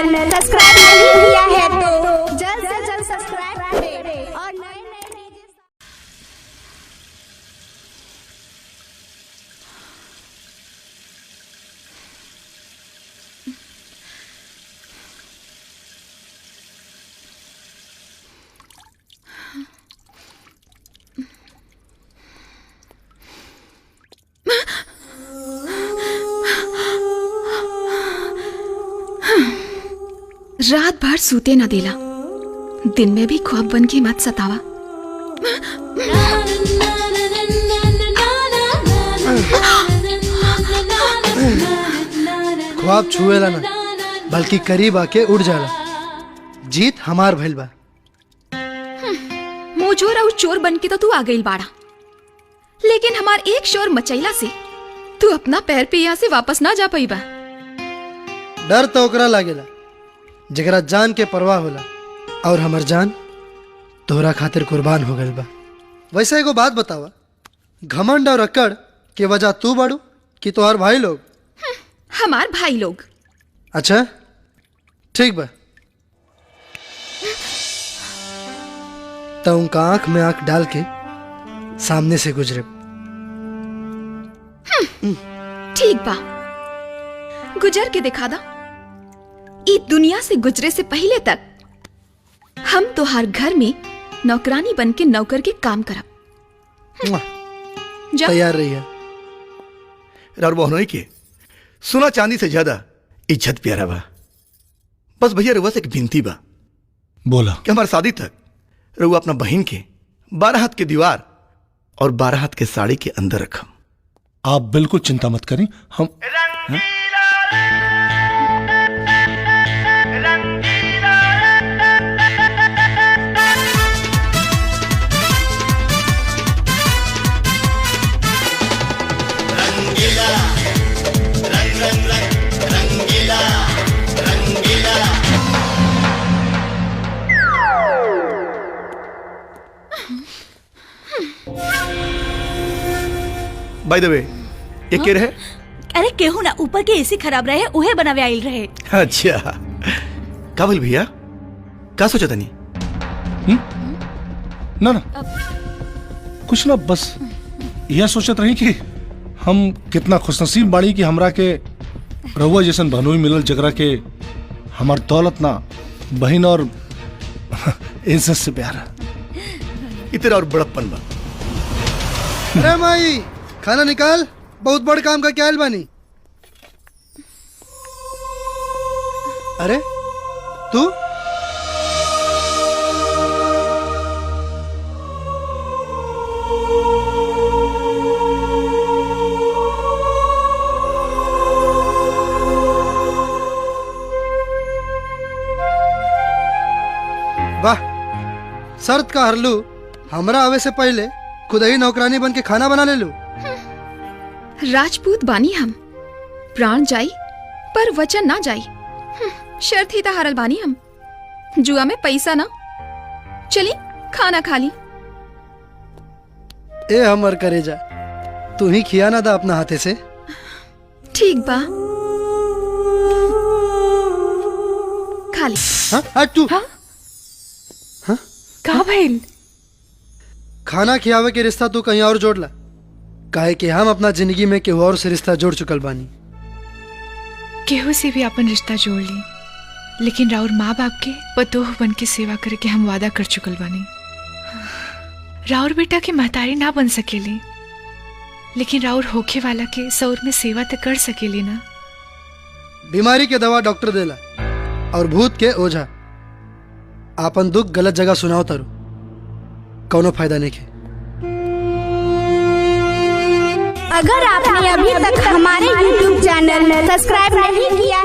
Channel subscribe नहीं किया है तो जल्द से जल्द सब्सक्राइब करें और नए रात भर सूते न देला, दिन में भी ख्वाब बन के मत सतावा। ख्वाब छुएला ना, बल्कि करीब आके उड़ जाला। जीत हमार भइल बा। मोजोर और चोर बन के तो तू आ गई बाड़ा, लेकिन हमार एक शोर मचैला से तू अपना पैर पे यहाँ से वापस ना जा पाई बा। डर तो ओकरा लागेला जगरा जान के परवाह होला, और हमर जान तोहरा खातिर कुर्बान हो गइल बा। वैसे एगो बात बतावा, घमंड और अकड़ के वजह तू बाड़ू कि तोहर भाई लोग? हमार भाई लोग। अच्छा ठीक बा, तो उनका आंख में आंख डाल के सामने से गुजरे। ठीक बा, गुजर के दिखा दा। इस दुनिया से गुजरे से पहले तक हम तोहार घर में नौकरानी बन के नौकर के काम करब। तैयार रही है। और बहनोई के सोना चांदी से ज्यादा इज्जत प्यारा बा। बस भैया रउआ से एक विनती बा, बोला कि हमारे शादी तक रउआ अपना बहन के 12 हाथ के दीवार और 12 हाथ के साड़ी के अंदर रखम। आप बिल्कुल चिंता मत करें। हम बाय द वे ये के रहे? अरे केहू ना, ऊपर के एसी खराब रहे, उहे बनावे आइल रहे। अच्छा का बोल भैया, का सोचा तनी? ना कुछ ना, बस यह सोचत रही कि हम कितना खुशनसीब बाड़ी कि हमरा के रउआ जैसन बहनोई मिलल, जगरा के हमार दौलत ना बहन और इज्जत से प्यार। इतना और बड़प्पन बा। अरे माई, खाना निकाल, बहुत बड़ काम का क्या बानी। अरे तू वाह, शर्त का हरलू, हमरा आवे से पहले खुद ही नौकरानी बन के खाना बना ले लू। राजपूत बानी हम, प्राण जाई पर वचन ना जाई। शर्त ही तो हारल बानी हम, जुआ में पैसा ना। चली खाना खा ली। ए हमर करेजा, तू ही खिया ना दा अपना हाथे से। ठीक बा, खा ली। हाँ तू का भइल? खाना खियावे के रिश्ता तू कहीं और जोड़ ला, काहे कि हम अपना जिंदगी में केहू और से रिश्ता जोड़ चुकल बानी। केहू से भी अपन रिश्ता जोड़ ली, लेकिन राउर माँ बाप के पतोह बन के सेवा करे के हम वादा कर चुकल बानी। राउर बेटा के महतारी ना बन सकेली, लेकिन राउर होखे वाला के सौर में सेवा तो कर सकेली ना। बीमारी के दवा डॉक्टर देला और भूत के ओझा। आपन दुख गलत जगह सुनाओ तारू, कौनो फायदा नहीं है। अगर आपने अभी तक हमारे YouTube चैनल सब्सक्राइब नहीं किया